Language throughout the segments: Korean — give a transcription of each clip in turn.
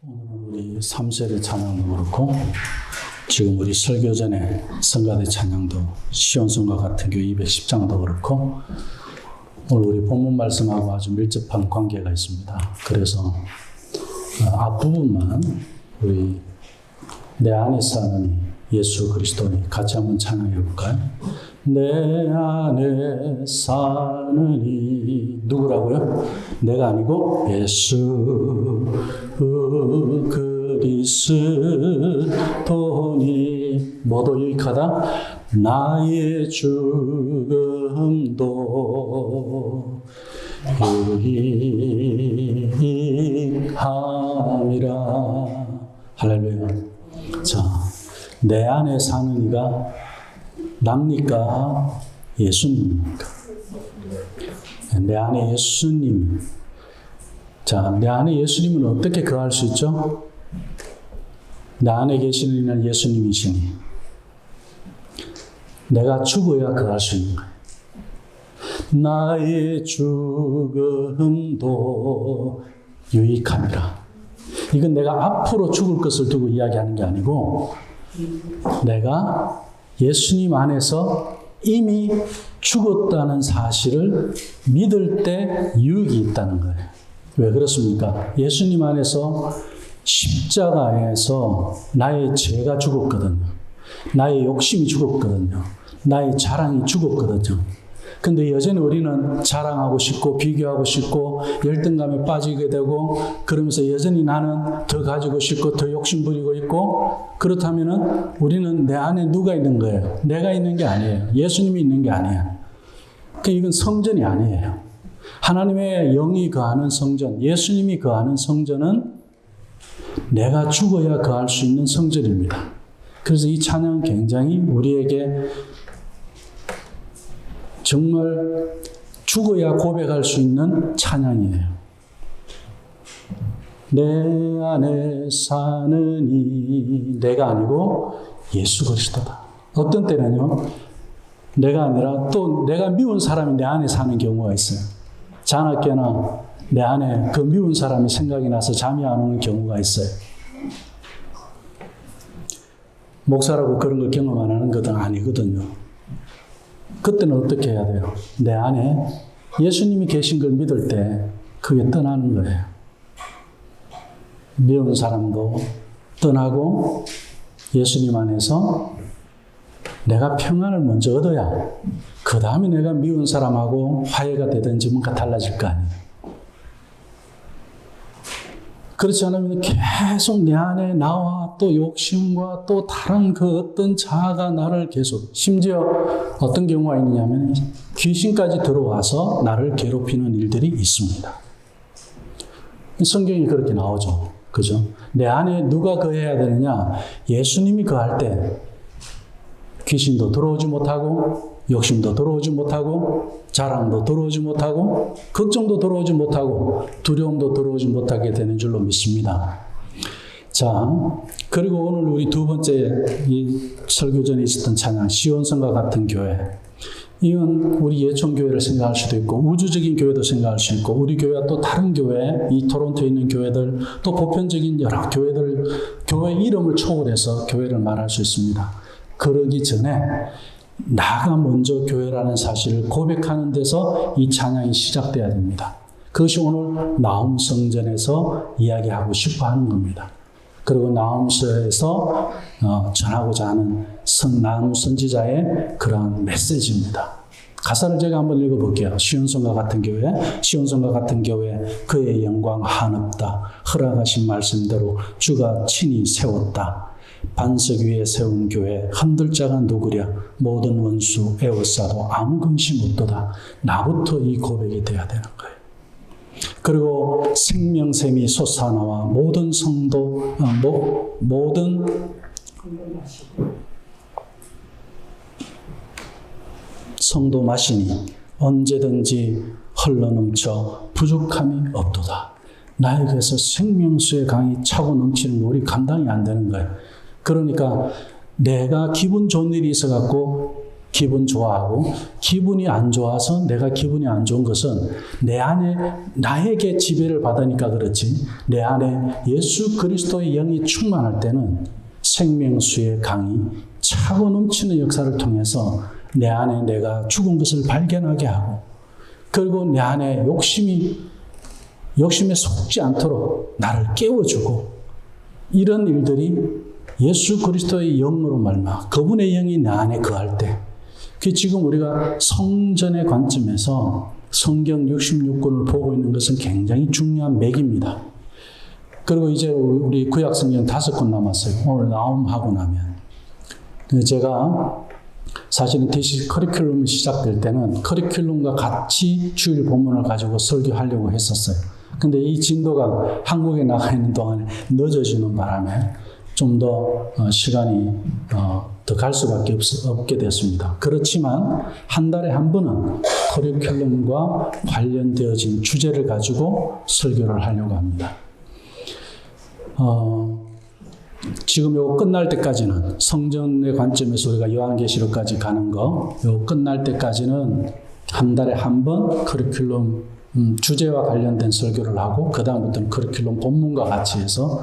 오늘은 우리 3세대 찬양도 그렇고 지금 우리 설교 전에 성가대 찬양도 시온성과 같은 교회 210장도 그렇고 오늘 우리 본문 말씀하고 아주 밀접한 관계가 있습니다. 그래서 앞부분만 우리 내 안에 사는 예수 그리스도니 같이 한번 찬양해 볼까요? 내 안에 사는 이 누구라고요? 내가 아니고 예수 그리스도니 모두 유익하다 나의 죽음도 유익함이라. 할렐루야. 자, 내 안에 사는 이가 납니까? 예수님입니까? 내 안에 예수님. 자, 내 안에 예수님은 어떻게 거할 수 있죠? 내 안에 계시는 이는 예수님이시니 내가 죽어야 거할 수 있는 거예요. 나의 죽음도 유익함이라. 이건 내가 앞으로 죽을 것을 두고 이야기하는 게 아니고 내가 예수님 안에서 이미 죽었다는 사실을 믿을 때 유익이 있다는 거예요. 왜 그렇습니까? 예수님 안에서 십자가에서 나의 죄가 죽었거든요. 나의 욕심이 죽었거든요. 나의 자랑이 죽었거든요. 근데 여전히 우리는 자랑하고 싶고 비교하고 싶고 열등감에 빠지게 되고 그러면서 여전히 나는 더 가지고 싶고 더 욕심 부리고 있고 그렇다면은 우리는 내 안에 누가 있는 거예요? 내가 있는 게 아니에요. 예수님이 있는 게 아니에요. 그러니까 이건 성전이 아니에요. 하나님의 영이 거하는 성전, 예수님이 거하는 성전은 내가 죽어야 거할 수 있는 성전입니다. 그래서 이 찬양은 굉장히 우리에게 정말 죽어야 고백할 수 있는 찬양이에요. 내 안에 사는 이 내가 아니고 예수 그리스도다. 어떤 때는요, 내가 아니라 또 내가 미운 사람이 내 안에 사는 경우가 있어요. 자나깨나 내 안에 그 미운 사람이 생각이 나서 잠이 안 오는 경우가 있어요. 목사라고 그런 걸 경험 안 하는 것은 아니거든요. 그때는 어떻게 해야 돼요? 내 안에 예수님이 계신 걸 믿을 때 그게 떠나는 거예요. 미운 사람도 떠나고 예수님 안에서 내가 평안을 먼저 얻어야 그 다음에 내가 미운 사람하고 화해가 되든지 뭔가 달라질 거 아니에요. 그렇지 않으면 계속 내 안에 나와 또 욕심과 또 다른 그 어떤 자아가 나를 계속, 심지어 어떤 경우가 있느냐면 귀신까지 들어와서 나를 괴롭히는 일들이 있습니다. 성경이 그렇게 나오죠. 그죠? 내 안에 누가 거해야 되느냐? 예수님이 거할 때 귀신도 들어오지 못하고 욕심도 들어오지 못하고 자랑도 들어오지 못하고 걱정도 들어오지 못하고 두려움도 들어오지 못하게 되는 줄로 믿습니다. 자, 그리고 오늘 우리 두 번째 이 설교 전에 있었던 찬양 시온성과 같은 교회, 이건 우리 예천교회를 생각할 수도 있고 우주적인 교회도 생각할 수 있고 우리 교회와 또 다른 교회, 이 토론토에 있는 교회들 또 보편적인 여러 교회들, 교회 이름을 초월해서 교회를 말할 수 있습니다. 그러기 전에 나가 먼저 교회라는 사실을 고백하는 데서 이 찬양이 시작돼야 됩니다. 그것이 오늘 나움 성전에서 이야기하고 싶어 하는 겁니다. 그리고 나움서에서 전하고자 하는 나움 선지자의 그러한 메시지입니다. 가사를 제가 한번 읽어볼게요. 시온성과 같은 교회, 시온성과 같은 교회, 그의 영광 한없다. 허락하신 말씀대로 주가 친히 세웠다. 반석 위에 세운 교회, 흔들 자가 누구랴. 모든 원수 에워싸도 아무 근심 없도다. 나부터 이 고백이 돼야 되는 거예요. 그리고 생명샘이 솟아나와 모든 성도, 모든 성도 마시니 언제든지 흘러넘쳐 부족함이 없도다. 나에게서 생명수의 강이 차고 넘치는 물이 감당이 안 되는 거예요. 그러니까 내가 기분 좋은 일이 있어갖고 기분 좋아하고 기분이 안 좋아서 내가 기분이 안 좋은 것은 내 안에 나에게 지배를 받으니까 그렇지 내 안에 예수 그리스도의 영이 충만할 때는 생명수의 강이 차고 넘치는 역사를 통해서 내 안에 내가 죽은 것을 발견하게 하고 그리고 내 안에 욕심에 속지 않도록 나를 깨워주고 이런 일들이 예수 그리스도의 영으로 말미암아 그분의 영이 내 안에 거할 때 그 지금 우리가 성전의 관점에서 성경 66권을 보고 있는 것은 굉장히 중요한 맥입니다. 그리고 이제 우리 구약 성경 5권 남았어요. 오늘 나옴하고 나면. 제가 사실은 DC 커리큘럼이 시작될 때는 커리큘럼과 같이 주일 본문을 가지고 설교하려고 했었어요. 근데 이 진도가 한국에 나가 있는 동안에 늦어지는 바람에 좀 더 시간이 더 갈 수밖에 없게 됐습니다. 그렇지만 한 달에 한 번은 커리큘럼과 관련되어진 주제를 가지고 설교를 하려고 합니다. 지금 요거 끝날 때까지는 성전의 관점에서 우리가 요한계시록까지 가는 거 요거 끝날 때까지는 한 달에 한 번 커리큘럼 주제와 관련된 설교를 하고 그 다음부터는 커리큘럼 본문과 같이 해서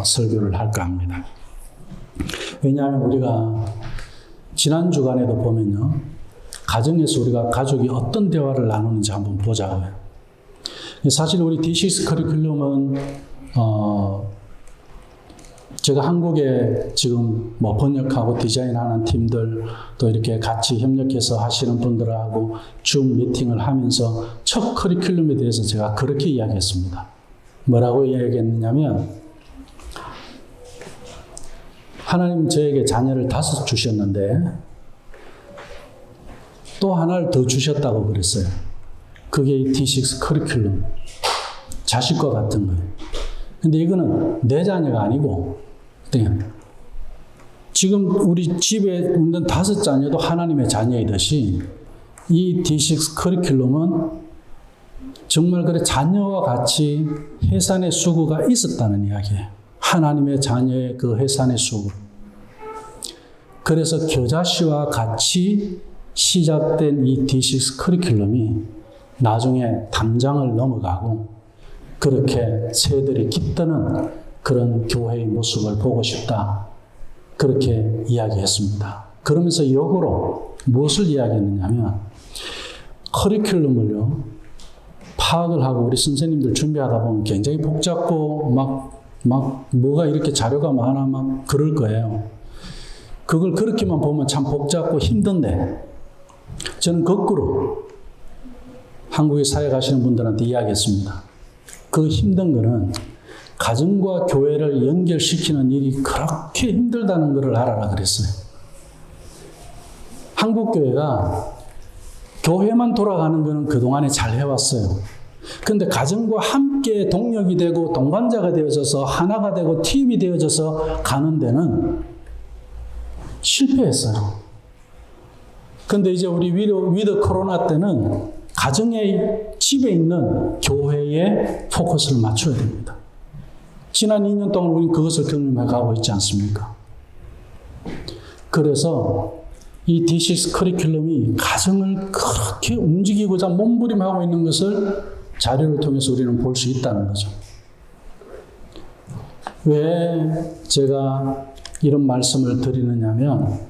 설교를 할까 합니다. 왜냐하면 우리가 지난 주간에도 보면요. 가정에서 우리가 가족이 어떤 대화를 나누는지 한번 보자고요. 사실 우리 D6 커리큘럼은 제가 한국에 지금 뭐 번역하고 디자인하는 팀들 또 이렇게 같이 협력해서 하시는 분들하고 줌 미팅을 하면서 첫 커리큘럼에 대해서 제가 그렇게 이야기했습니다. 뭐라고 이야기했느냐면 하나님 저에게 자녀를 5 주셨는데 또 하나를 더 주셨다고 그랬어요. 그게 D6 커리큘럼. 자식과 같은 거예요. 근데 이거는 내 자녀가 아니고 지금 우리 집에 있는 5 자녀도 하나님의 자녀이듯이 이 D6 커리큘럼은 정말 그래 자녀와 같이 해산의 수고가 있었다는 이야기예요. 하나님의 자녀의 그 해산의 수고. 그래서 겨자씨와 같이 시작된 이 D6 커리큘럼이 나중에 담장을 넘어가고 그렇게 새들이 깃드는 그런 교회의 모습을 보고 싶다. 그렇게 이야기했습니다. 그러면서 역으로 무엇을 이야기했느냐면 커리큘럼을요 파악을 하고 우리 선생님들 준비하다 보면 굉장히 복잡고 막 뭐가 이렇게 자료가 많아 막 그럴 거예요. 그걸 그렇게만 보면 참 복잡고 힘든데 저는 거꾸로 한국에 사회 가시는 분들한테 이야기했습니다. 그 힘든 거는 가정과 교회를 연결시키는 일이 그렇게 힘들다는 것을 알아라 그랬어요. 한국 교회가 교회만 돌아가는 거는 그동안에 잘 해왔어요. 그런데 가정과 함께 동력이 되고 동반자가 되어져서 하나가 되고 팀이 되어져서 가는 데는 실패했어요. 그런데 이제 우리 위드 코로나 때는 가정의 집에 있는 교회에 포커스를 맞춰야 됩니다. 지난 2년 동안 우리는 그것을 경험해 가고 있지 않습니까? 그래서 이 D6 커리큘럼이 가정을 그렇게 움직이고자 몸부림하고 있는 것을 자료를 통해서 우리는 볼 수 있다는 거죠. 왜 제가 이런 말씀을 드리느냐면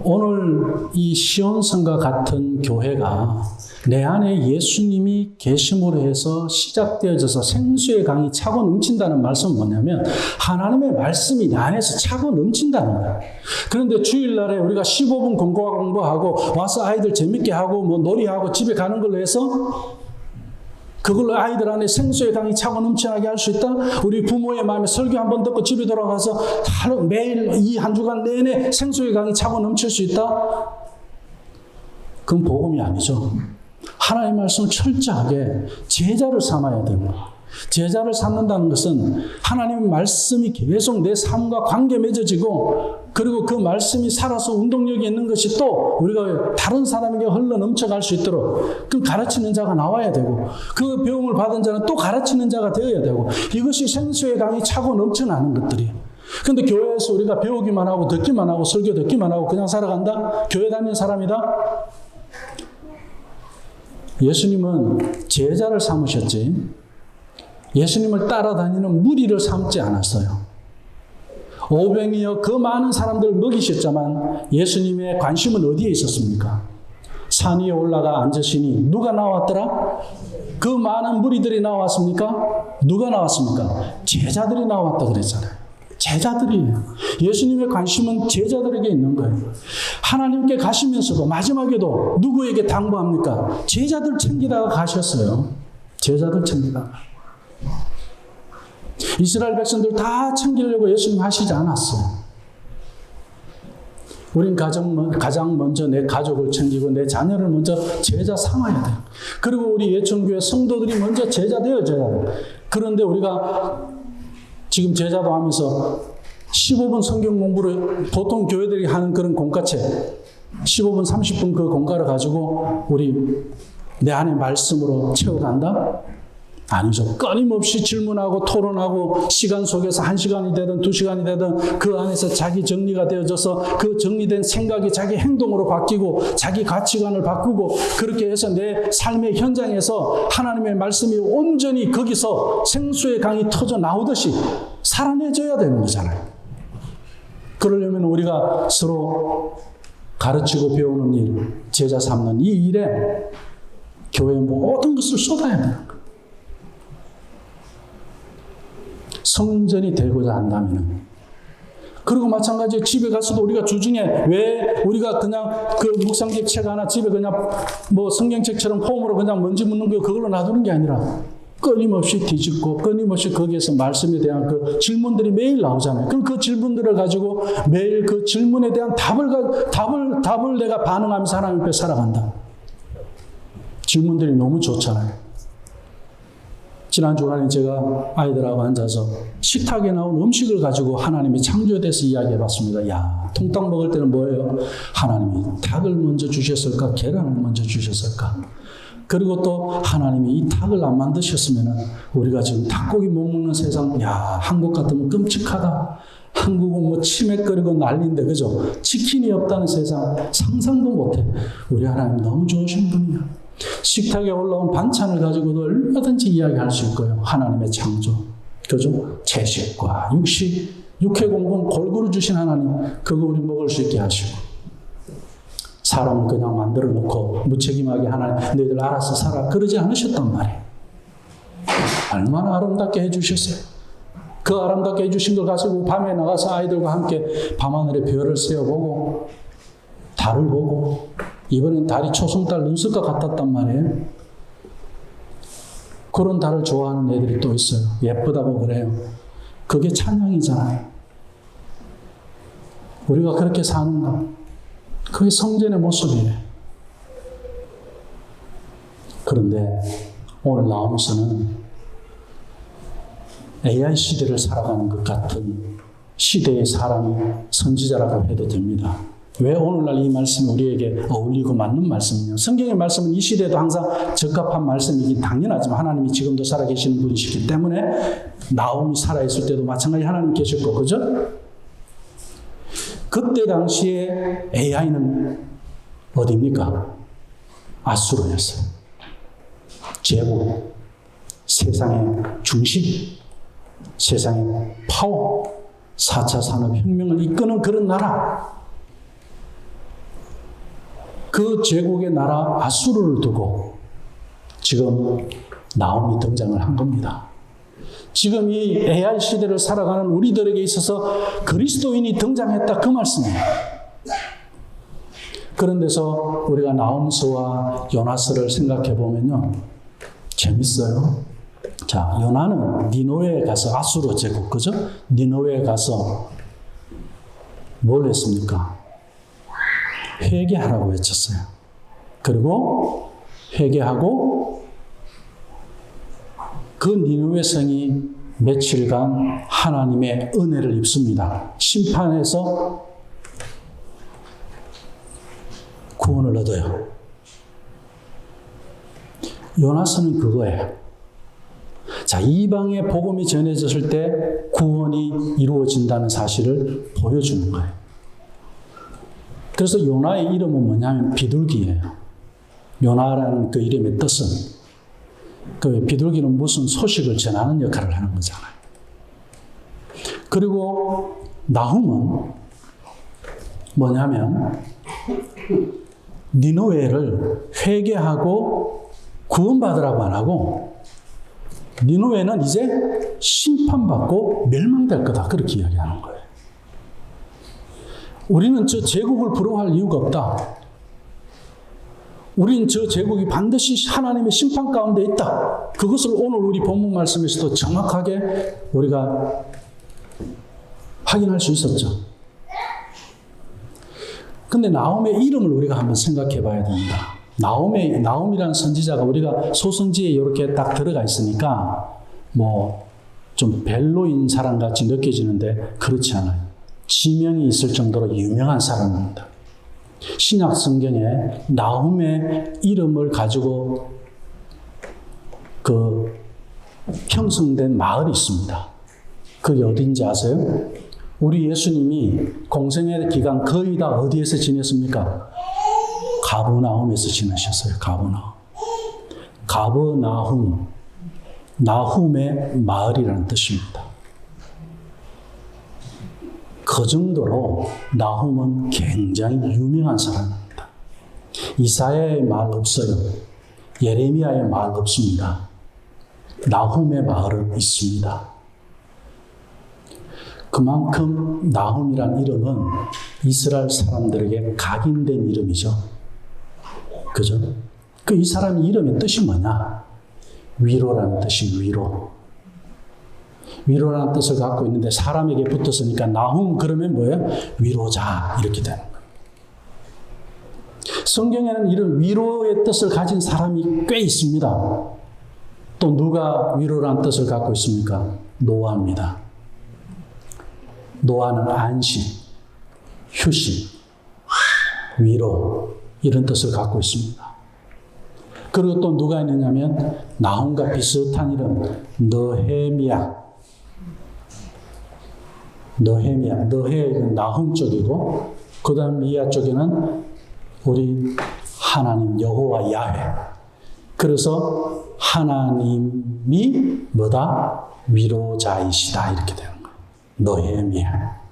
오늘 이 시온성과 같은 교회가 내 안에 예수님이 계심으로 해서 시작되어져서 생수의 강이 차고 넘친다는 말씀은 뭐냐면 하나님의 말씀이 내 안에서 차고 넘친다는 거예요. 그런데 주일날에 우리가 15분 공부하고 와서 아이들 재밌게 하고 뭐 놀이하고 집에 가는 걸로 해서 그걸로 아이들 안에 생수의 강이 차고 넘쳐나게 할 수 있다? 우리 부모의 마음에 설교 한번 듣고 집에 돌아가서 하루 매일 이 한 주간 내내 생수의 강이 차고 넘칠 수 있다? 그건 복음이 아니죠. 하나님의 말씀을 철저하게 제자를 삼아야 되는 거예요. 제자를 삼는다는 것은 하나님의 말씀이 계속 내 삶과 관계 맺어지고 그리고 그 말씀이 살아서 운동력이 있는 것이 또 우리가 다른 사람에게 흘러 넘쳐갈 수 있도록 그 가르치는 자가 나와야 되고 그 배움을 받은 자는 또 가르치는 자가 되어야 되고 이것이 생수의 강이 차고 넘쳐나는 것들이에요. 근데 교회에서 우리가 배우기만 하고 듣기만 하고 설교 듣기만 하고 그냥 살아간다? 교회 다니는 사람이다? 예수님은 제자를 삼으셨지 예수님을 따라다니는 무리를 삼지 않았어요. 오병이어 그 많은 사람들을 먹이셨지만 예수님의 관심은 어디에 있었습니까? 산 위에 올라가 앉으시니 누가 나왔더라? 그 많은 무리들이 나왔습니까? 누가 나왔습니까? 제자들이 나왔다 그랬잖아요. 제자들이에요. 예수님의 관심은 제자들에게 있는 거예요. 하나님께 가시면서도 마지막에도 누구에게 당부합니까? 제자들 챙기다가 가셨어요. 제자들 챙기다가. 이스라엘 백성들 다 챙기려고 예수님 하시지 않았어요. 우린 가장 먼저 내 가족을 챙기고 내 자녀를 먼저 제자 삼아야 돼요. 그리고 우리 예천교회 성도들이 먼저 제자 되어져야 돼요. 그런데 우리가 지금 제자도 하면서 15분 성경 공부를 보통 교회들이 하는 그런 공과책 15분 30분 그 공과를 가지고 우리 내 안에 말씀으로 채워간다? 아니죠. 끊임없이 질문하고 토론하고 시간 속에서 1시간이 되든 2시간이 되든 그 안에서 자기 정리가 되어져서 그 정리된 생각이 자기 행동으로 바뀌고 자기 가치관을 바꾸고 그렇게 해서 내 삶의 현장에서 하나님의 말씀이 온전히 거기서 생수의 강이 터져 나오듯이 살아내져야 되는 거잖아요. 그러려면 우리가 서로 가르치고 배우는 일, 제자 삼는 이 일에 교회의 모든 것을 쏟아야 돼요. 성전이 되고자 한다면 그리고 마찬가지로 집에 가서도 우리가 주중에 왜 우리가 그냥 그 묵상집 책 하나 집에 그냥 뭐 성경책처럼 폼으로 그냥 먼지 묻는 거 그걸로 놔두는 게 아니라 끊임없이 뒤집고 끊임없이 거기에서 말씀에 대한 그 질문들이 매일 나오잖아요. 그럼 그 질문들을 가지고 매일 그 질문에 대한 답을 내가 반응하면서 하나님 앞에 살아간다. 질문들이 너무 좋잖아요. 지난 주간에 제가 아이들하고 앉아서 식탁에 나온 음식을 가지고 하나님의 창조에 대해서 이야기해 봤습니다. 야, 통닭 먹을 때는 뭐예요? 하나님이 닭을 먼저 주셨을까? 계란을 먼저 주셨을까? 그리고 또 하나님이 이 닭을 안 만드셨으면 우리가 지금 닭고기 못 먹는 세상, 야, 한국 같으면 끔찍하다. 한국은 뭐 치맥거리고 난리인데, 그죠? 치킨이 없다는 세상 상상도 못해. 우리 하나님 너무 좋으신 분이야. 식탁에 올라온 반찬을 가지고도 얼마든지 이야기할 수 있고요. 하나님의 창조, 그죠? 채식과 육식, 육해공분 골고루 주신 하나님, 그거 우리 먹을 수 있게 하시고 사람을 그냥 만들어 놓고 무책임하게 하나님 너희들 알아서 살아 그러지 않으셨단 말이에요. 얼마나 아름답게 해주셨어요. 그 아름답게 해주신 걸 가지고 밤에 나가서 아이들과 함께 밤하늘에 별을 세어보고 달을 보고 이번엔 달이 초승달 눈썹과 같았단 말이에요. 그런 달을 좋아하는 애들이 또 있어요. 예쁘다고 그래요. 그게 찬양이잖아요. 우리가 그렇게 사는가? 그게 성전의 모습이에요. 그런데 오늘 나오면서는 AI 시대를 살아가는 것 같은 시대의 사람이 선지자라고 해도 됩니다. 왜 오늘날 이 말씀이 우리에게 어울리고 맞는 말씀이냐? 성경의 말씀은 이 시대에도 항상 적합한 말씀이긴 당연하지만 하나님이 지금도 살아계시는 분이시기 때문에 나옴이 살아있을 때도 마찬가지 하나님 계셨고, 그죠? 그때 당시에 AI는 어디입니까? 아수르였어요. 제국, 세상의 중심, 세상의 파워, 4차 산업혁명을 이끄는 그런 나라. 그 제국의 나라 아수르를 두고 지금 나옴이 등장을 한 겁니다. 지금 이 AI 시대를 살아가는 우리들에게 있어서 그리스도인이 등장했다 그 말씀이에요. 그런 데서 우리가 나홈서와 요나서를 생각해 보면요. 재밌어요. 자, 요나는 니느웨에 가서 아수르 제국, 그죠? 니느웨에 가서 뭘 했습니까? 회개하라고 외쳤어요. 그리고 회개하고 그 니느웨 성이 며칠간 하나님의 은혜를 입습니다. 심판에서 구원을 얻어요. 요나서는 그거예요. 자, 이방의 복음이 전해졌을 때 구원이 이루어진다는 사실을 보여주는 거예요. 그래서 요나의 이름은 뭐냐면 비둘기예요. 요나라는 그 이름의 뜻은 그 비둘기는 무슨 소식을 전하는 역할을 하는 거잖아요. 그리고 나훔은 뭐냐면 니느웨를 회개하고 구원받으라고 안 하고 니느웨는 이제 심판받고 멸망될 거다. 그렇게 이야기하는 거예요. 우리는 저 제국을 부러워할 이유가 없다. 우린 저 제국이 반드시 하나님의 심판 가운데 있다. 그것을 오늘 우리 본문 말씀에서도 정확하게 우리가 확인할 수 있었죠. 근데 나홈의 이름을 우리가 한번 생각해 봐야 됩니다. 나홈이라는 선지자가 우리가 소선지에 이렇게 딱 들어가 있으니까 뭐 좀 별로인 사람 같이 느껴지는데 그렇지 않아요. 지명이 있을 정도로 유명한 사람입니다. 신약 성경에 나홈의 이름을 가지고 그 형성된 마을이 있습니다. 그게 어딘지 아세요? 우리 예수님이 공생의 기간 거의 다 어디에서 지냈습니까? 가버나움에서 지내셨어요. 가버나움. 나훔의 마을이라는 뜻입니다. 그 정도로 나훔은 굉장히 유명한 사람입니다. 이사야의 말 없어요. 예레미야의 말 없습니다. 나훔의 말은 있습니다. 그만큼 나훔이란 이름은 이스라엘 사람들에게 각인된 이름이죠. 그죠? 이 사람 이름의 뜻이 뭐냐? 위로라는 뜻이 위로. 위로라는 뜻을 갖고 있는데 사람에게 붙었으니까 나훔 그러면 뭐예요? 위로자 이렇게 되는 거예요. 성경에는 이런 위로의 뜻을 가진 사람이 꽤 있습니다. 또 누가 위로라는 뜻을 갖고 있습니까? 노아입니다. 노아는 안식, 휴식, 위로 이런 뜻을 갖고 있습니다. 그리고 또 누가 있느냐면 나훔과 비슷한 이름 너헤미야. 너헤는 나훔 쪽이고 그 다음 미야 쪽에는 우리 하나님 여호와 야훼. 그래서 하나님이 뭐다? 위로자이시다 이렇게 되는 거예요. 너헤미야.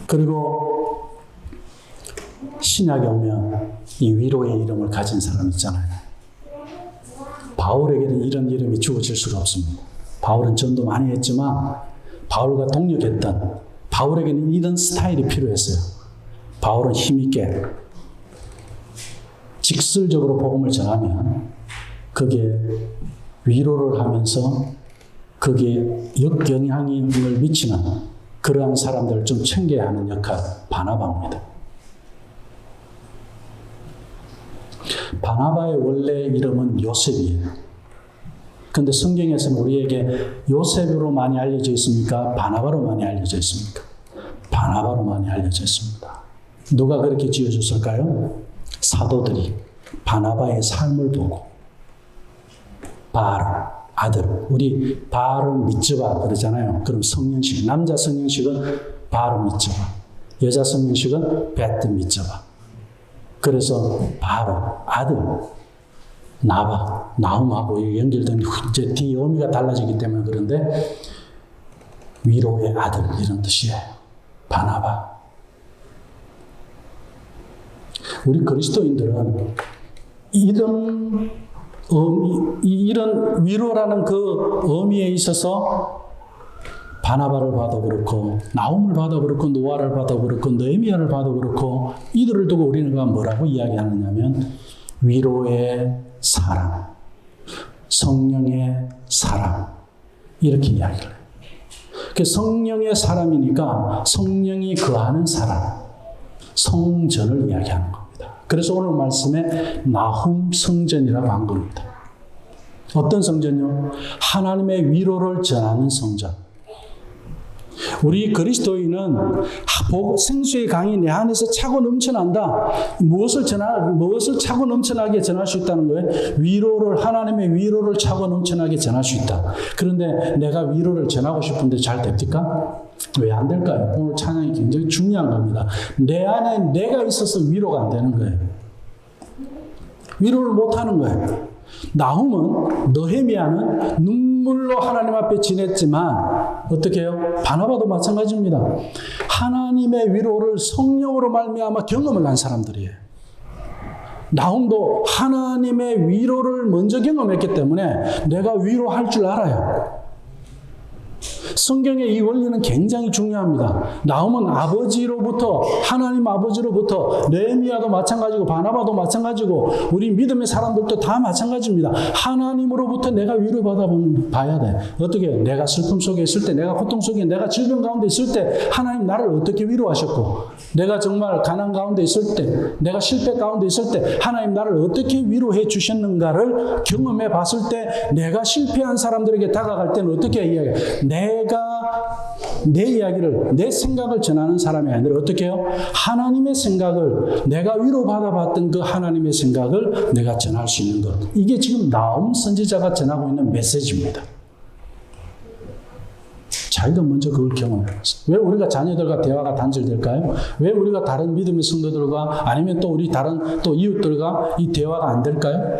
그리고 신약에 오면 이 위로의 이름을 가진 사람 있잖아요. 바울에게는 이런 이름이 주어질 수가 없습니다. 바울은 전도 많이 했지만 바울과 동력했던 바울에게는 이런 스타일이 필요했어요. 바울은 힘있게 직설적으로 복음을 전하면 그게 위로를 하면서 그게 역영향력을 미치는 그러한 사람들을 좀 챙겨야 하는 역할, 바나바입니다. 바나바의 원래 이름은 요셉이에요. 그런데 성경에서는 우리에게 요셉으로 많이 알려져 있습니까? 바나바로 많이 알려져 있습니까? 바나바로 많이 알려져 있습니다. 누가 그렇게 지어줬을까요? 사도들이 바나바의 삶을 보고 바알, 아들, 우리 바알은 미츠바 그러잖아요. 그럼 성년식, 남자 성년식은 바알 미츠바, 여자 성년식은 베트 미츠바. 그래서 바로 아들 나훔하고 연결된 이제 뒤에 의미가 달라지기 때문에 그런데 위로의 아들 이런 뜻이에요. 바나바. 우리 그리스도인들은 이런 위로라는 그 의미에 있어서 바나바를 봐도 그렇고 나훔을 봐도 그렇고 노아를 봐도 그렇고 느헤미야를 봐도 그렇고 이들을 두고 우리는 뭐라고 이야기하느냐면 위로의 사람, 성령의 사람 이렇게 이야기를 해요. 성령의 사람이니까 성령이 거하는 사람, 성전을 이야기하는 겁니다. 그래서 오늘 말씀에 나훔 성전이라고 한 겁니다. 어떤 성전이요? 하나님의 위로를 전하는 성전. 우리 그리스도인은 생수의 강이 내 안에서 차고 넘쳐난다. 무엇을 차고 넘쳐나게 전할 수 있다는 거예요? 하나님의 위로를 차고 넘쳐나게 전할 수 있다. 그런데 내가 위로를 전하고 싶은데 잘 됩니까? 왜 안 될까요? 오늘 찬양이 굉장히 중요한 겁니다. 내 안에 내가 있어서 위로가 안 되는 거예요. 위로를 못 하는 거예요. 나훔은, 느헤미야는 눈물로 하나님 앞에 지냈지만 어떻게 해요? 바나바도 마찬가지입니다. 하나님의 위로를 성령으로 말미암아 경험을 한 사람들이에요. 나훔도 하나님의 위로를 먼저 경험했기 때문에 내가 위로할 줄 알아요. 성경의 이 원리는 굉장히 중요합니다. 나훔은 하나님 아버지로부터 느헤미야도 마찬가지고 바나바도 마찬가지고 우리 믿음의 사람들도 다 마찬가지입니다. 하나님으로부터 내가 위로받아 봐야 돼. 어떻게? 내가 슬픔 속에 있을 때, 내가 고통 속에, 내가 질병 가운데 있을 때 하나님 나를 어떻게 위로하셨고, 내가 정말 가난 가운데 있을 때, 내가 실패 가운데 있을 때 하나님 나를 어떻게 위로해 주셨는가를 경험해 봤을 때 내가 실패한 사람들에게 다가갈 때는 어떻게 이야기해요? 내가 내 이야기를, 내 생각을 전하는 사람이 아니라 어떻게 해요? 하나님의 생각을, 내가 위로받아 봤던 그 하나님의 생각을 내가 전할 수 있는 것. 이게 지금 나훔 선지자가 전하고 있는 메시지입니다. 자기가 먼저 그걸 경험해봤어요. 왜 우리가 자녀들과 대화가 단절될까요? 왜 우리가 다른 믿음의 성도들과 아니면 또 우리 다른 또 이웃들과 이 대화가 안 될까요?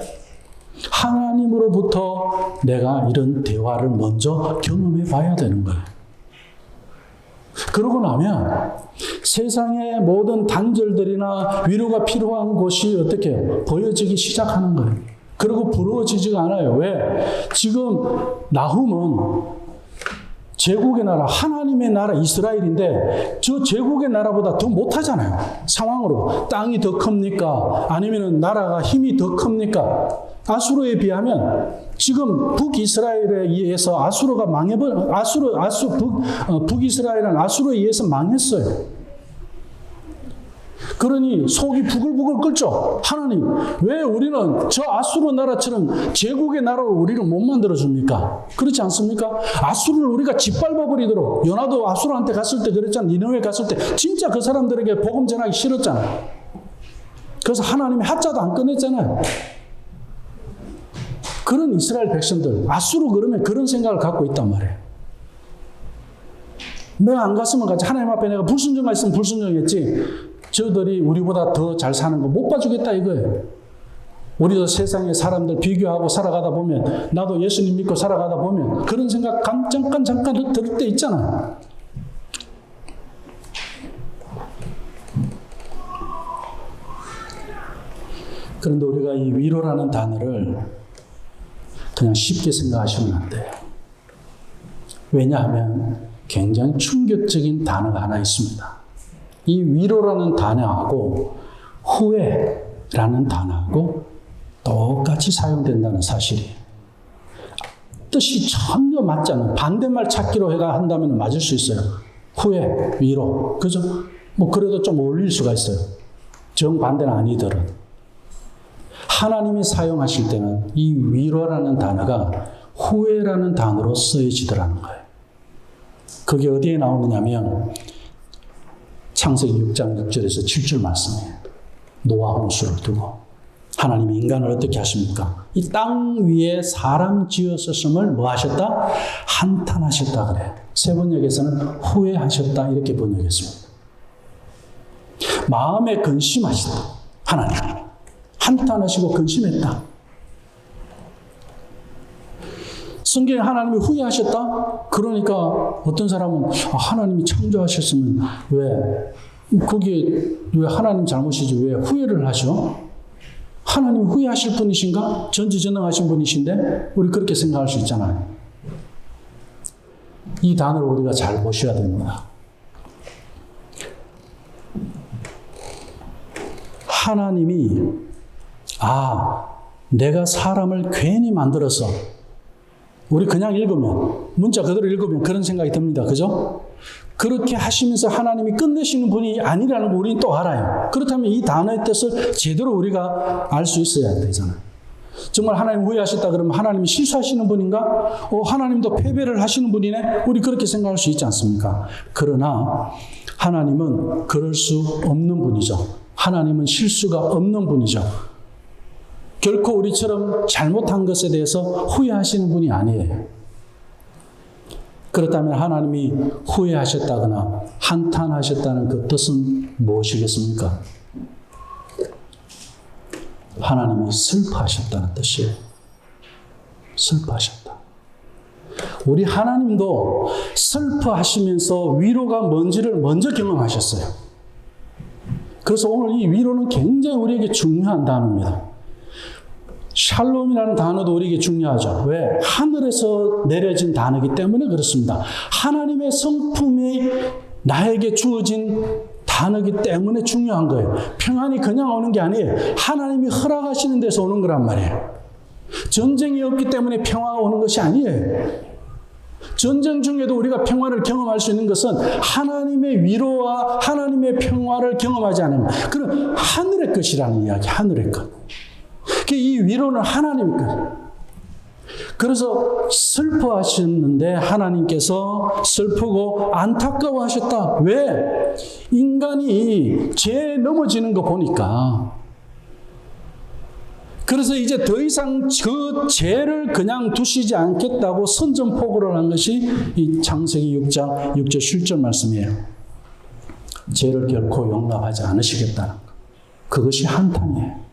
하나님으로부터 내가 이런 대화를 먼저 경험해 봐야 되는 거예요. 그러고 나면 세상의 모든 단절들이나 위로가 필요한 곳이 어떻게 해요? 보여지기 시작하는 거예요. 그리고 부러워지지가 않아요. 왜? 지금 나훔은 제국의 나라, 하나님의 나라 이스라엘인데 저 제국의 나라보다 더 못하잖아요. 상황으로. 땅이 더 큽니까? 아니면 나라가 힘이 더 큽니까? 아수르에 비하면 지금 북이스라엘에 의해서 아수르가 북이스라엘은 아수르에 의해서 망했어요. 그러니 속이 부글부글 끓죠. 하나님, 왜 우리는 저 아수르 나라처럼 제국의 나라로 우리를 못 만들어줍니까? 그렇지 않습니까? 아수르를 우리가 짓밟아버리도록, 요나도 아수르한테 갔을 때 그랬잖아. 니느웨 갔을 때 진짜 그 사람들에게 복음 전하기 싫었잖아요. 그래서 하나님이 하자도 안 꺼냈잖아요. 그런 이스라엘 백성들, 아수르 그러면 그런 생각을 갖고 있단 말이에요. 내가 안 갔으면 가지. 하나님 앞에 내가 불순종했으면 불순종했지. 저들이 우리보다 더 잘 사는 거 못 봐주겠다 이거예요. 우리도 세상의 사람들 비교하고 살아가다 보면, 나도 예수님 믿고 살아가다 보면 그런 생각 잠깐 들을 때 있잖아요. 그런데 우리가 이 위로라는 단어를 그냥 쉽게 생각하시면 안 돼요. 왜냐하면 굉장히 충격적인 단어가 하나 있습니다. 이 위로라는 단어하고 후회라는 단어하고 똑같이 사용된다는 사실이에요. 뜻이 전혀 맞지 않아요. 반대말 찾기로 한다면 맞을 수 있어요. 후회, 위로. 그죠? 그래도 좀 어울릴 수가 있어요. 정반대는 아니더라도. 하나님이 사용하실 때는 이 위로라는 단어가 후회라는 단어로 쓰여지더라는 거예요. 그게 어디에 나오느냐면 창세기 6장 6절에서 7절 말씀이에요. 노아 홍수를 두고 하나님이 인간을 어떻게 하십니까? 이 땅 위에 사람 지으셨음을 뭐 하셨다? 한탄하셨다 그래요. 세 번역에서는 후회하셨다 이렇게 번역했습니다. 마음에 근심하셨다. 하나님 한탄하시고 근심했다. 성경에 하나님이 후회하셨다? 그러니까 어떤 사람은 하나님이 창조하셨으면 왜 하나님 잘못이지 왜 후회를 하셔? 하나님이 후회하실 분이신가? 전지전능하신 분이신데 우리 그렇게 생각할 수 있잖아요. 이 단어를 우리가 잘 보셔야 됩니다. 하나님이 내가 사람을 괜히 만들어서 우리 그냥 읽으면, 문자 그대로 읽으면 그런 생각이 듭니다. 그죠? 그렇게 하시면서 하나님이 끝내시는 분이 아니라는 걸 우리는 또 알아요. 그렇다면 이 단어의 뜻을 제대로 우리가 알 수 있어야 되잖아요. 정말 하나님 후회하셨다 그러면 하나님이 실수하시는 분인가? 하나님도 패배를 하시는 분이네? 우리 그렇게 생각할 수 있지 않습니까? 그러나 하나님은 그럴 수 없는 분이죠. 하나님은 실수가 없는 분이죠. 결코 우리처럼 잘못한 것에 대해서 후회하시는 분이 아니에요. 그렇다면 하나님이 후회하셨다거나 한탄하셨다는 그 뜻은 무엇이겠습니까? 하나님이 슬퍼하셨다는 뜻이에요. 슬퍼하셨다. 우리 하나님도 슬퍼하시면서 위로가 뭔지를 먼저 경험하셨어요. 그래서 오늘 이 위로는 굉장히 우리에게 중요한 단어입니다. 샬롬이라는 단어도 우리에게 중요하죠. 왜? 하늘에서 내려진 단어이기 때문에 그렇습니다. 하나님의 성품이 나에게 주어진 단어이기 때문에 중요한 거예요. 평안이 그냥 오는 게 아니에요. 하나님이 허락하시는 데서 오는 거란 말이에요. 전쟁이 없기 때문에 평화가 오는 것이 아니에요. 전쟁 중에도 우리가 평화를 경험할 수 있는 것은 하나님의 위로와 하나님의 평화를 경험하지 않으면 그건 하늘의 것이라는 이야기, 하늘의 것. 이 위로는 하나님의 것. 그래서 슬퍼하셨는데 하나님께서 슬프고 안타까워하셨다. 왜? 인간이 죄에 넘어지는 거 보니까. 그래서 이제 더 이상 그 죄를 그냥 두시지 않겠다고 선전포고를 한 것이 이 창세기 6장 6절 7절 말씀이에요. 죄를 결코 용납하지 않으시겠다는 것. 그것이 한탄이에요.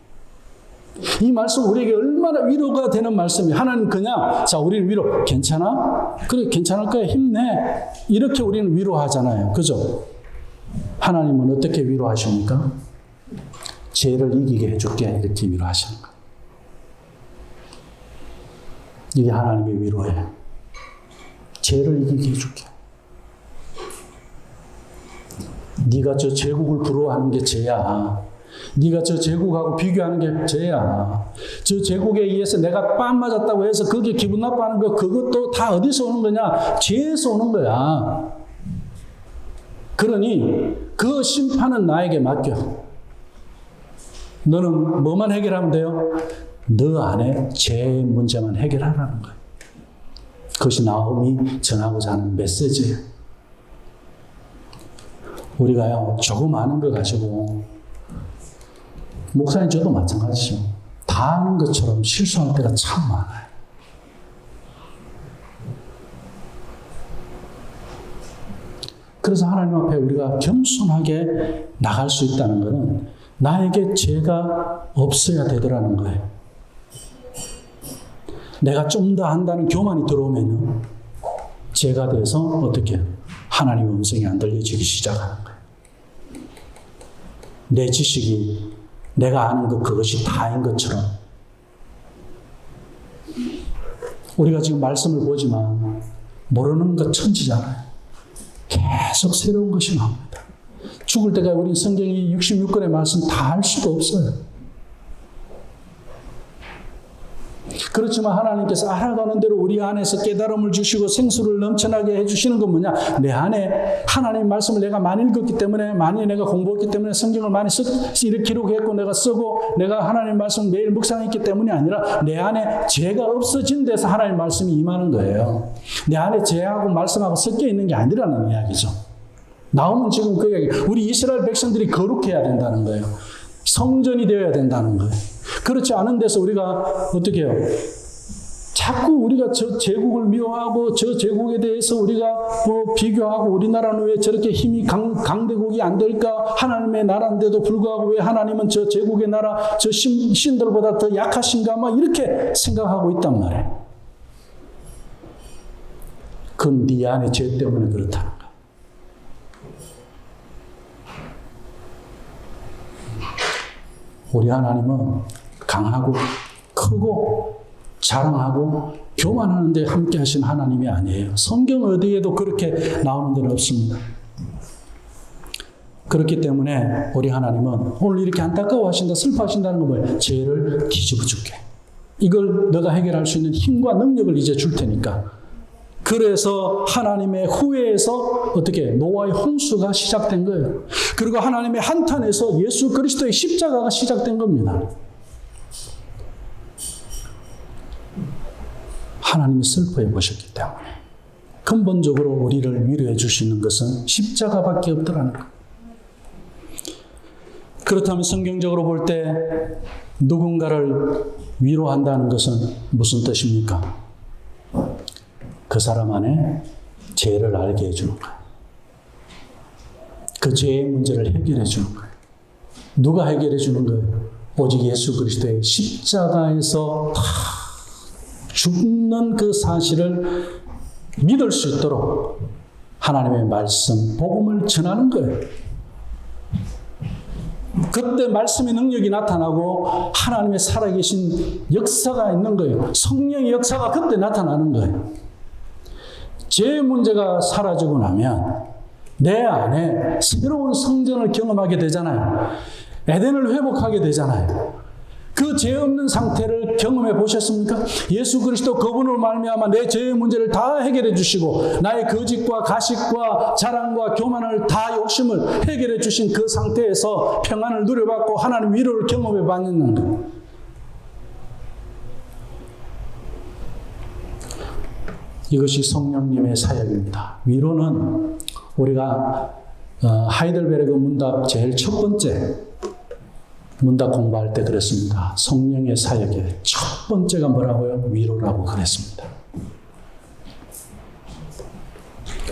이 말씀 우리에게 얼마나 위로가 되는 말씀이에요. 하나님 그냥 자 우리는 위로 괜찮아? 그래 괜찮을 거야 힘내. 이렇게 우리는 위로하잖아요. 그죠? 하나님은 어떻게 위로하십니까? 죄를 이기게 해줄게 이렇게 위로하시는 거예요. 이게 하나님의 위로예요. 죄를 이기게 해줄게. 네가 저 제국을 부러워하는 게 죄야. 네가 저 제국하고 비교하는 게 죄야. 저 제국에 의해서 내가 뺨 맞았다고 해서 그게 기분 나빠하는 거 그것도 다 어디서 오는 거냐? 죄에서 오는 거야. 그러니 그 심판은 나에게 맡겨. 너는 뭐만 해결하면 돼요? 너 안에 죄 문제만 해결하라는 거예요. 그것이 나홈이 전하고자 하는 메시지예요. 우리가요 조금 아는 거 가지고 목사님 저도 마찬가지죠. 다 아는 것처럼 실수할 때가 참 많아요. 그래서 하나님 앞에 우리가 겸손하게 나갈 수 있다는 것은 나에게 죄가 없어야 되더라는 거예요. 내가 좀 더 한다는 교만이 들어오면요. 죄가 돼서 어떻게 해요? 하나님의 음성이 안 들려지기 시작하는 거예요. 내 지식이 내가 아는 것 그것이 다인 것처럼 우리가 지금 말씀을 보지만 모르는 것 천지잖아요. 계속 새로운 것이 나옵니다. 죽을 때까지 우리 성경이 66권의 말씀 다 할 수도 없어요. 그렇지만 하나님께서 알아가는 대로 우리 안에서 깨달음을 주시고 생수를 넘쳐나게 해주시는 건 뭐냐? 내 안에 하나님 말씀을 내가 많이 읽었기 때문에 많이 내가 공부했기 때문에 성경을 많이 이렇게 기록했고 내가 쓰고 내가 하나님 말씀 매일 묵상했기 때문이 아니라 내 안에 죄가 없어진 데서 하나님 말씀이 임하는 거예요. 내 안에 죄하고 말씀하고 섞여 있는 게 아니라는 이야기죠. 나오면 지금 그 이야기. 우리 이스라엘 백성들이 거룩해야 된다는 거예요. 성전이 되어야 된다는 거예요. 그렇지 않은 데서 우리가 어떻게 해요? 자꾸 우리가 저 제국을 미워하고 저 제국에 대해서 우리가 비교하고 우리나라는 왜 저렇게 힘이 강대국이 안 될까? 하나님의 나라인데도 불구하고 왜 하나님은 저 제국의 나라 저 신들보다 더 약하신가? 막 이렇게 생각하고 있단 말이에요. 그건 네 안의 죄 때문에 그렇다는 거야. 우리 하나님은 강하고 크고 자랑하고 교만하는데 함께 하신 하나님이 아니에요. 성경 어디에도 그렇게 나오는 데는 없습니다. 그렇기 때문에 우리 하나님은 오늘 이렇게 안타까워하신다, 슬퍼하신다는 건 뭐예요? 죄를 뒤집어 줄게. 이걸 너가 해결할 수 있는 힘과 능력을 이제 줄 테니까. 그래서 하나님의 후회에서 어떻게 노아의 홍수가 시작된 거예요. 그리고 하나님의 한탄에서 예수 그리스도의 십자가가 시작된 겁니다. 하나님이 슬퍼해 보셨기 때문에 근본적으로 우리를 위로해 주시는 것은 십자가밖에 없더라는 것. 그렇다면 성경적으로 볼 때 누군가를 위로한다는 것은 무슨 뜻입니까? 그 사람 안에 죄를 알게 해주는 거예요. 그 죄의 문제를 해결해 주는 거예요. 누가 해결해 주는 거예요? 오직 예수 그리스도의 십자가에서 다 죽는 그 사실을 믿을 수 있도록 하나님의 말씀, 복음을 전하는 거예요. 그때 말씀의 능력이 나타나고 하나님의 살아계신 역사가 있는 거예요. 성령의 역사가 그때 나타나는 거예요. 죄의 문제가 사라지고 나면 내 안에 새로운 성전을 경험하게 되잖아요. 에덴을 회복하게 되잖아요. 그 죄 없는 상태를 경험해 보셨습니까? 예수 그리스도 그분으로 말미암아 내 죄의 문제를 다 해결해 주시고 나의 거짓과 가식과 자랑과 교만을 다 욕심을 해결해 주신 그 상태에서 평안을 누려받고 하나님 위로를 경험해 받는 것. 이것이 성령님의 사역입니다. 위로는 우리가 하이델베르그 문답 제일 첫 번째 문답 공부할 때 그랬습니다. 성령의 사역의 첫 번째가 뭐라고요? 위로라고 그랬습니다.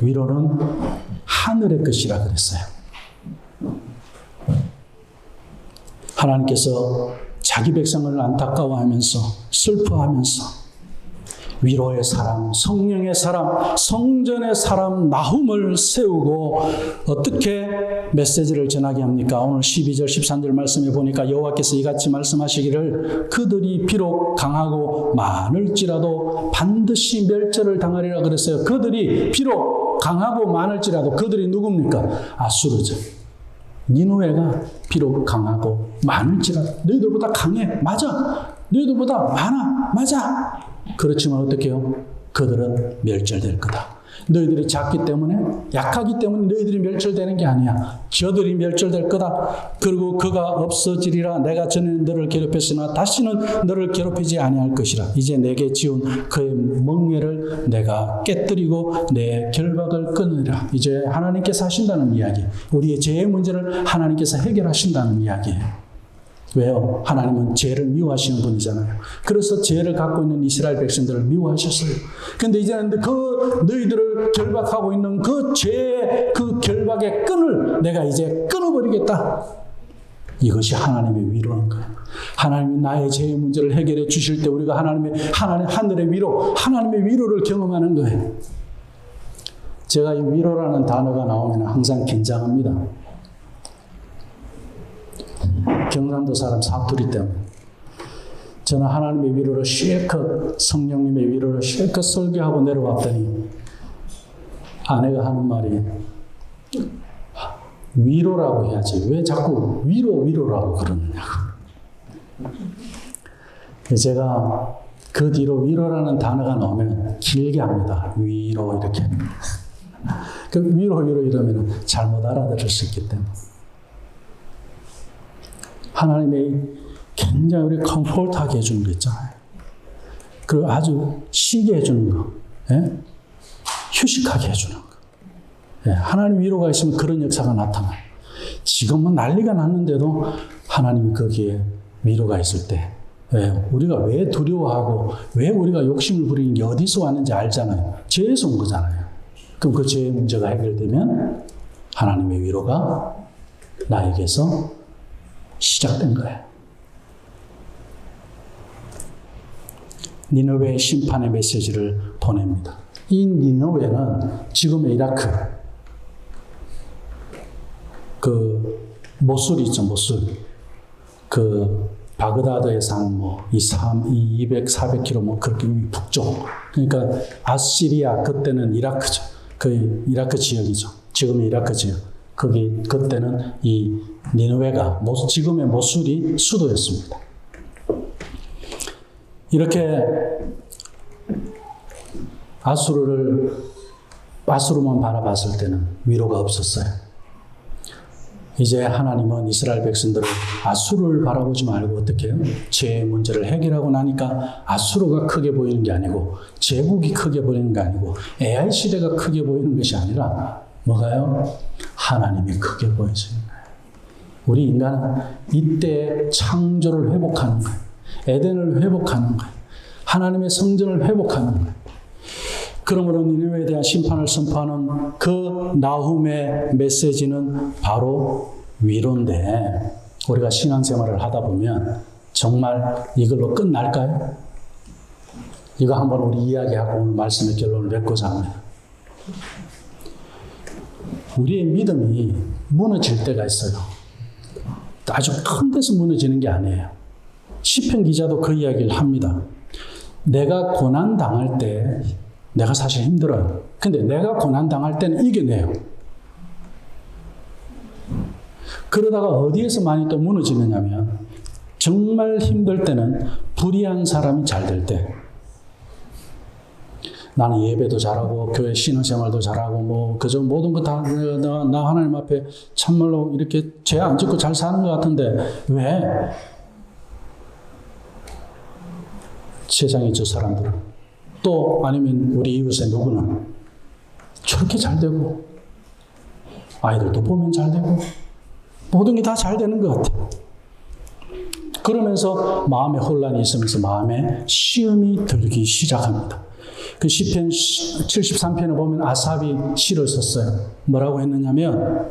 위로는 하늘의 것이라 그랬어요. 하나님께서 자기 백성을 안타까워하면서 슬퍼하면서 위로의 사람, 성령의 사람, 성전의 사람 나훔을 세우고 어떻게 메시지를 전하게 합니까? 오늘 12절, 13절 말씀에 보니까 여호와께서 이같이 말씀하시기를 그들이 비록 강하고 많을지라도 반드시 멸절을 당하리라 그랬어요. 그들이 비록 강하고 많을지라도 그들이 누굽니까? 아수르죠. 니느웨가 비록 강하고 많을지라도 너희들보다 강해. 맞아. 너희들보다 많아. 맞아. 그렇지만 어떻게 해요? 그들은 멸절될 거다. 너희들이 작기 때문에, 약하기 때문에 너희들이 멸절되는 게 아니야. 저들이 멸절될 거다. 그리고 그가 없어지리라. 내가 전에 너를 괴롭혔으나 다시는 너를 괴롭히지 아니할 것이라. 이제 내게 지은 그의 멍에를 내가 깨뜨리고 내 결박을 끊으리라. 이제 하나님께서 하신다는 이야기. 우리의 죄의 문제를 하나님께서 해결하신다는 이야기예요. 왜요? 하나님은 죄를 미워하시는 분이잖아요. 그래서 죄를 갖고 있는 이스라엘 백성들을 미워하셨어요. 그런데 이제는 그 너희들을 결박하고 있는 그 죄의 그 결박의 끈을 내가 이제 끊어버리겠다. 이것이 하나님의 위로인 거예요. 하나님이 나의 죄의 문제를 해결해 주실 때 우리가 하늘의 위로, 하나님의 위로를 경험하는 거예요. 제가 이 위로라는 단어가 나오면 항상 긴장합니다. 경상도 사람 사투리 때문에. 저는 하나님의 위로를 실컷, 성령님의 위로를 실컷 설교하고 내려왔더니 아내가 하는 말이 위로라고 해야지 왜 자꾸 위로라고 그러느냐고. 제가 그 뒤로 위로라는 단어가 나오면 길게 합니다. 위로 이렇게. 그 위로 이러면 잘못 알아들을 수 있기 때문에. 하나님이 굉장히 우리 컴포트하게 해주는 거 있잖아요. 그리고 아주 쉬게 해주는 거. 예? 휴식하게 해주는 거. 예, 하나님 위로가 있으면 그런 역사가 나타나요. 지금은 난리가 났는데도 하나님이 거기에 위로가 있을 때 우리가 왜 두려워하고 왜 우리가 욕심을 부리는 게 어디서 왔는지 알잖아요. 죄에서 온 거잖아요. 그럼 그 죄의 문제가 해결되면 하나님의 위로가 나에게서 시작된 거예요. 니느웨의 심판의 메시지를 보냅니다. 이 니느웨는 지금의 이라크, 그 모술 있죠, 모술. 그 바그다드의 산 200, 400km 그렇게 북쪽. 그러니까 아시리아 그때는 이라크죠. 그 이라크 지역이죠. 지금의 이라크 지역. 거기 그때는 이 니느웨가 지금의 모술이 수도였습니다. 이렇게 아수르만 바라봤을 때는 위로가 없었어요. 이제 하나님은 이스라엘 백성들을 아수르를 바라보지 말고 어떻게 해요? 죄의 문제를 해결하고 나니까 아수르가 크게 보이는 게 아니고 제국이 크게 보이는 게 아니고 AI 시대가 크게 보이는 것이 아니라 뭐가요? 하나님이 크게 보이시는 거예요. 우리 인간은 이때 창조를 회복하는 거예요. 에덴을 회복하는 거예요. 하나님의 성전을 회복하는 거예요. 그러므로 니느웨에 대한 심판을 선포하는 그 나훔의 메시지는 바로 위로인데 우리가 신앙생활을 하다 보면 정말 이걸로 끝날까요? 이거 한번 우리 이야기하고 오늘 말씀의 결론을 맺고자 합니다. 우리의 믿음이 무너질 때가 있어요. 아주 큰 데서 무너지는 게 아니에요. 시편 기자도 그 이야기를 합니다. 내가 고난당할 때 내가 사실 힘들어요. 근데 내가 고난당할 때는 이겨내요. 그러다가 어디에서 많이 또 무너지느냐면 정말 힘들 때는 불의한 사람이 잘 될 때. 나는 예배도 잘하고 교회 신앙생활도 잘하고 뭐 그저 모든 거 다 나 하나님 앞에 참말로 이렇게 죄 안 짓고 잘 사는 것 같은데 왜? 세상에 저 사람들은 또 아니면 우리 이웃의 누구는 저렇게 잘 되고 아이들도 보면 잘 되고 모든 게 다 잘 되는 것 같아요. 그러면서 마음에 혼란이 있으면서 마음에 시험이 들기 시작합니다. 그 시편 73편에 보면 아삽이 시를 썼어요. 뭐라고 했느냐면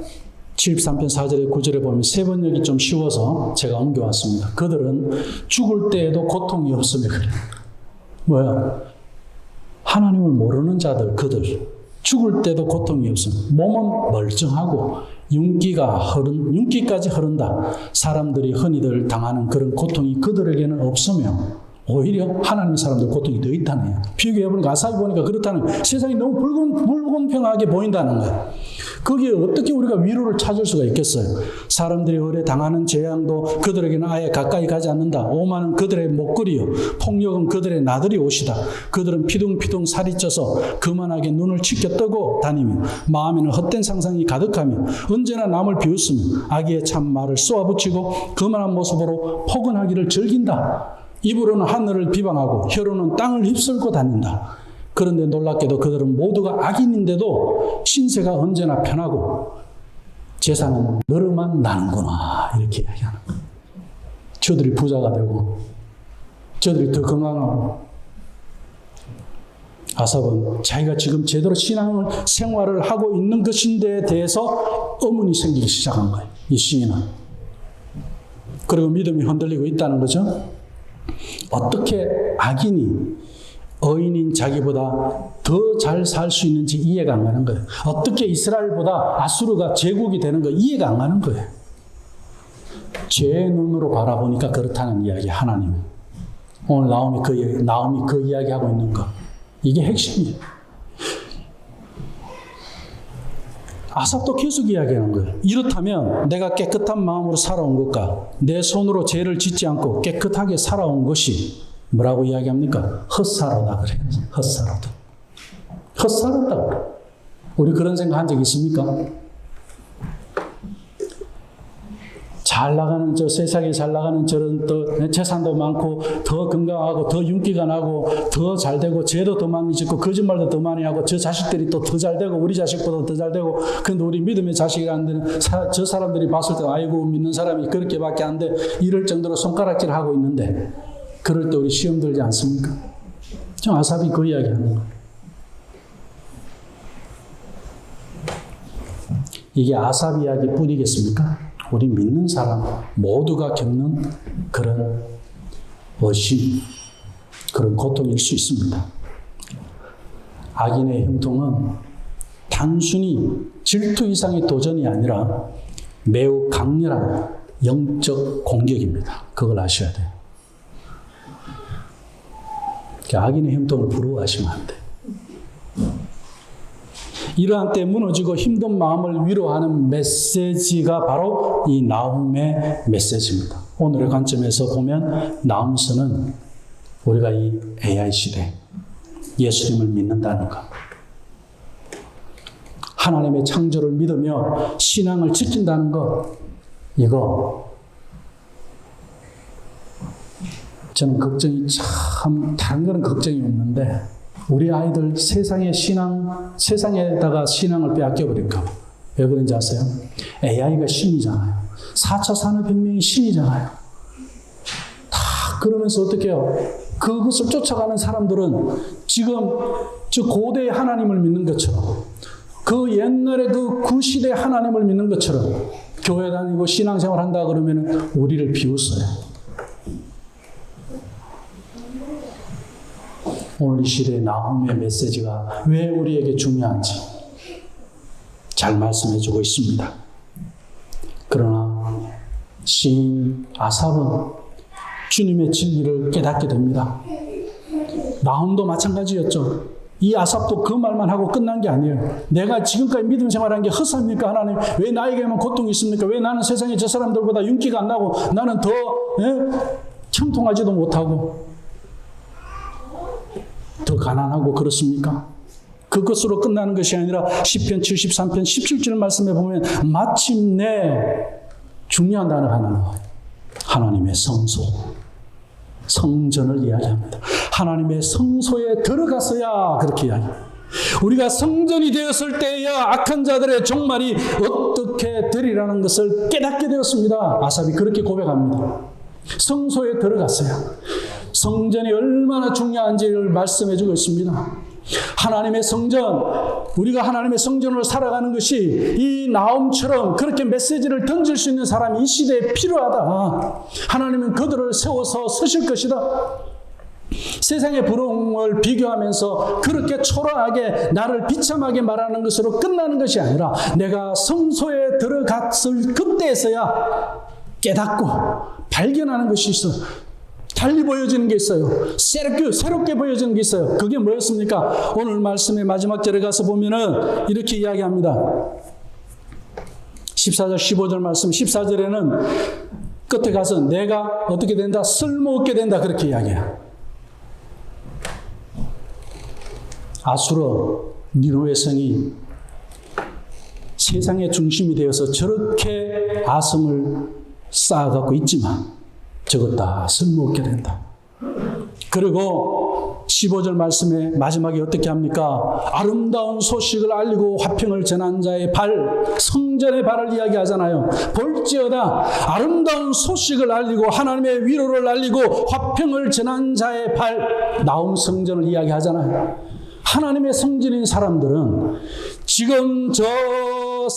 73편 4절에 9절에 보면 세 번역이 좀 쉬워서 제가 옮겨왔습니다. 그들은 죽을 때에도 고통이 없으며 그래요. 뭐야? 하나님을 모르는 자들, 그들. 죽을 때도 고통이 없음. 몸은 멀쩡하고 윤기까지 흐른다. 사람들이 흔히들 당하는 그런 고통이 그들에게는 없으며 오히려 하나님의 사람들 고통이 더 있다네요. 비교해보니까 아삽이 보니까 그렇다는 세상이 너무 불공평하게 보인다는 거예요. 거기에 어떻게 우리가 위로를 찾을 수가 있겠어요? 사람들이 의뢰 당하는 재앙도 그들에게는 아예 가까이 가지 않는다. 오만은 그들의 목걸이요 폭력은 그들의 나들이 옷이다. 그들은 피둥피둥 살이 쪄서 그만하게 눈을 치켜 뜨고 다니며 마음에는 헛된 상상이 가득하며 언제나 남을 비웃으며 악의의 참말을 쏘아붙이고 그만한 모습으로 포근하기를 즐긴다. 입으로는 하늘을 비방하고 혀로는 땅을 휩쓸고 다닌다. 그런데 놀랍게도 그들은 모두가 악인인데도 신세가 언제나 편하고 재산은 너르만 나는구나 이렇게 이야기하는 거예요. 저들이 부자가 되고 저들이 더 건강하고 아삽은 자기가 지금 제대로 신앙생활을 하고 있는 것인데에 대해서 의문이 생기기 시작한 거예요. 이 시인은. 그리고 믿음이 흔들리고 있다는 거죠. 어떻게 악인이 의인인 자기보다 더 잘 살 수 있는지 이해가 안 가는 거예요. 어떻게 이스라엘보다 아수르가 제국이 되는 거 이해가 안 가는 거예요. 제 눈으로 바라보니까 그렇다는 이야기 하나님. 오늘 나움이 그 이야기하고 있는 거. 이게 핵심이에요. 아삽도 계속 이야기하는 거예요. 이렇다면 내가 깨끗한 마음으로 살아온 것과 내 손으로 죄를 짓지 않고 깨끗하게 살아온 것이 뭐라고 이야기합니까? 헛살아다 그래요. 헛살아다. 헛살았다 그래요. 우리 그런 생각 한 적 있습니까? 잘 나가는 세상에 잘 나가는 저런 또 재산도 많고 더 건강하고 더 윤기가 나고 더 잘 되고 죄도 더 많이 짓고 거짓말도 더 많이 하고 저 자식들이 또 더 잘 되고 우리 자식보다 더 잘 되고 근데 우리 믿음의 자식이 안 되는 저 사람들이 봤을 때 아이고 믿는 사람이 그렇게밖에 안 돼 이럴 정도로 손가락질 하고 있는데 그럴 때 우리 시험 들지 않습니까? 저 아삽이 그 이야기 하는 거예요. 이게 아삽 이야기뿐이겠습니까? 우리 믿는 사람 모두가 겪는 그런 의심, 그런 고통일 수 있습니다. 악인의 형통은 단순히 질투 이상의 도전이 아니라 매우 강렬한 영적 공격입니다. 그걸 아셔야 돼요. 악인의 형통을 부러워하시면 안 돼요. 이러한 때 무너지고 힘든 마음을 위로하는 메시지가 바로 이 나훔의 메시지입니다. 오늘의 관점에서 보면 나훔서는 우리가 이 AI 시대 예수님을 믿는다는 것, 하나님의 창조를 믿으며 신앙을 지킨다는 것, 이거 저는 걱정이 참, 다른 거는 걱정이 없는데 우리 아이들 세상에다가 신앙을 빼앗겨버릴까 봐. 왜 그런지 아세요? AI가 신이잖아요. 4차 산업혁명이 신이잖아요. 다 그러면서 어떻게 해요? 그것을 쫓아가는 사람들은 지금 저 고대의 하나님을 믿는 것처럼, 그 옛날에 그 시대의 하나님을 믿는 것처럼 교회 다니고 신앙생활 한다 그러면 우리를 비웃어요. 오늘 이 시대의 나홈의 메시지가 왜 우리에게 중요한지 잘 말씀해주고 있습니다. 그러나 시인 아삽은 주님의 진리를 깨닫게 됩니다. 나홈도 마찬가지였죠. 이 아삽도 그 말만 하고 끝난 게 아니에요. 내가 지금까지 믿음 생활한 게 헛삽니까? 하나님, 왜 나에게만 고통이 있습니까? 왜 나는 세상에 저 사람들보다 윤기가 안 나고 나는 더 형통하지도 못하고 더 가난하고 그렇습니까? 그것으로 끝나는 것이 아니라 시편 73편 17절 말씀에 보면 마침내 중요한 단어가 하나 나와요. 하나님의 성소, 성전을 이야기합니다. 하나님의 성소에 들어가서야 그렇게 이야기합니다. 우리가 성전이 되었을 때야 악한 자들의 종말이 어떻게 되리라는 것을 깨닫게 되었습니다. 아삽이 그렇게 고백합니다. 성소에 들어갔어요. 성전이 얼마나 중요한지를 말씀해주고 있습니다. 하나님의 성전, 우리가 하나님의 성전으로 살아가는 것이 이 나홈처럼 그렇게 메시지를 던질 수 있는 사람이 이 시대에 필요하다. 하나님은 그들을 세워서 서실 것이다. 세상의 부러움을 비교하면서 그렇게 초라하게 나를 비참하게 말하는 것으로 끝나는 것이 아니라 내가 성소에 들어갔을 그때에서야 깨닫고 발견하는 것이 있어. 달리 보여지는 게 있어요. 새롭게 보여지는 게 있어요. 그게 뭐였습니까? 오늘 말씀의 마지막 절에 가서 보면은 이렇게 이야기합니다. 14절, 15절 말씀, 14절에는 끝에 가서 내가 어떻게 된다? 쓸모없게 된다. 그렇게 이야기해요. 아수르, 니느웨 성이 세상의 중심이 되어서 저렇게 아성을 쌓아갖고 있지만 저것 다 쓸모없게 된다. 그리고 15절 말씀에 마지막에 어떻게 합니까? 아름다운 소식을 알리고 화평을 전한 자의 발, 성전의 발을 이야기하잖아요. 볼지어다 아름다운 소식을 알리고 하나님의 위로를 알리고 화평을 전한 자의 발, 나홈 성전을 이야기하잖아요. 하나님의 성전인 사람들은 지금 저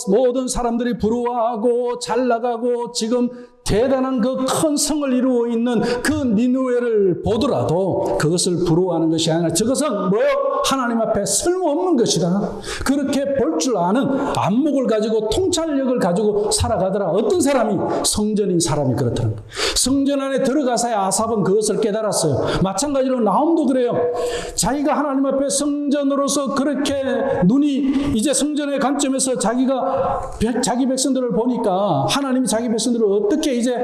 모든 사람들이 부러워하고 잘 나가고 지금 대단한 그 큰 성을 이루고 있는 그 니느웨를 보더라도 그것을 부러워하는 것이 아니라 저것은 뭐요? 하나님 앞에 쓸모없는 것이다. 그렇게 볼 줄 아는 안목을 가지고 통찰력을 가지고 살아가더라. 어떤 사람이? 성전인 사람이 그렇다는 거예요. 성전 안에 들어가서야 아삽은 그것을 깨달았어요. 마찬가지로 나홈도 그래요. 자기가 하나님 앞에 성전으로서 그렇게 눈이 이제 성전의 관점에서 자기가 자기 백성들을 보니까 하나님이 자기 백성들을 어떻게 이제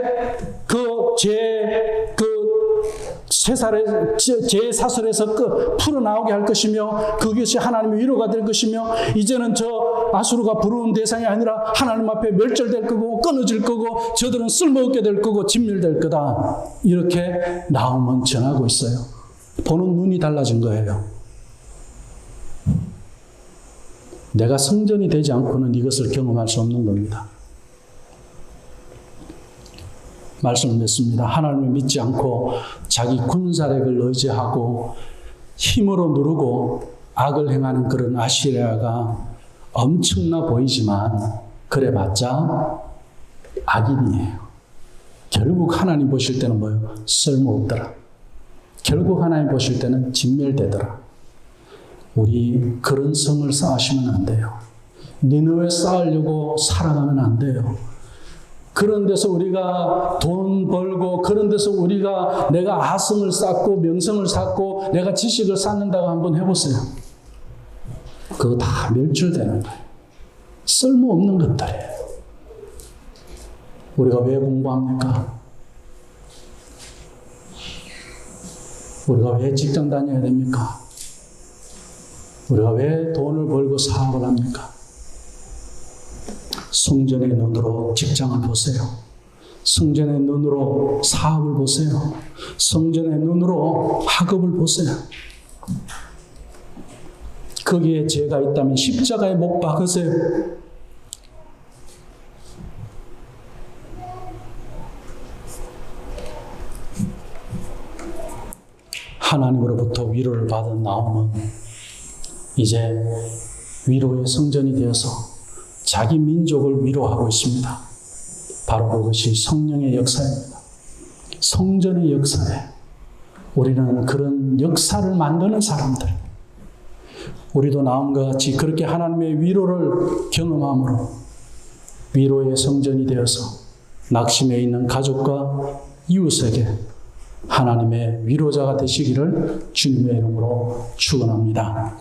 제 사슬에서 풀어나오게 할 것이며 그것이 하나님의 위로가 될 것이며 이제는 저 아수르가 부러운 대상이 아니라 하나님 앞에 멸절될 거고 끊어질 거고 저들은 쓸모없게 될 거고 진멸될 거다. 이렇게 나홈은 전하고 있어요. 보는 눈이 달라진 거예요. 내가 성전이 되지 않고는 이것을 경험할 수 없는 겁니다. 말씀을 맺습니다. 하나님을 믿지 않고 자기 군사력을 의지하고 힘으로 누르고 악을 행하는 그런 아시리아가 엄청나 보이지만 그래봤자 악인이에요. 결국 하나님 보실 때는 뭐예요? 쓸모없더라. 결국 하나님 보실 때는 진멸되더라. 우리 그런 성을 쌓으시면 안 돼요. 니느웨 쌓으려고 살아가면 안 돼요. 그런 데서 우리가 돈 벌고 그런 데서 우리가 내가 아성을 쌓고 명성을 쌓고 내가 지식을 쌓는다고 한번 해보세요. 그거 다 멸절되는 거예요. 쓸모없는 것들이에요. 우리가 왜 공부합니까? 우리가 왜 직장 다녀야 됩니까? 우리가 왜 돈을 벌고 사업을 합니까? 성전의 눈으로 직장을 보세요. 성전의 눈으로 사업을 보세요. 성전의 눈으로 학업을 보세요. 거기에 죄가 있다면 십자가에 못 박으세요. 하나님으로부터 위로를 받은 나홈은 이제 위로의 성전이 되어서 자기 민족을 위로하고 있습니다. 바로 그것이 성령의 역사입니다. 성전의 역사에 우리는 그런 역사를 만드는 사람들, 우리도 나홈과 같이 그렇게 하나님의 위로를 경험함으로 위로의 성전이 되어서 낙심해 있는 가족과 이웃에게 하나님의 위로자가 되시기를 주님의 이름으로 축원합니다.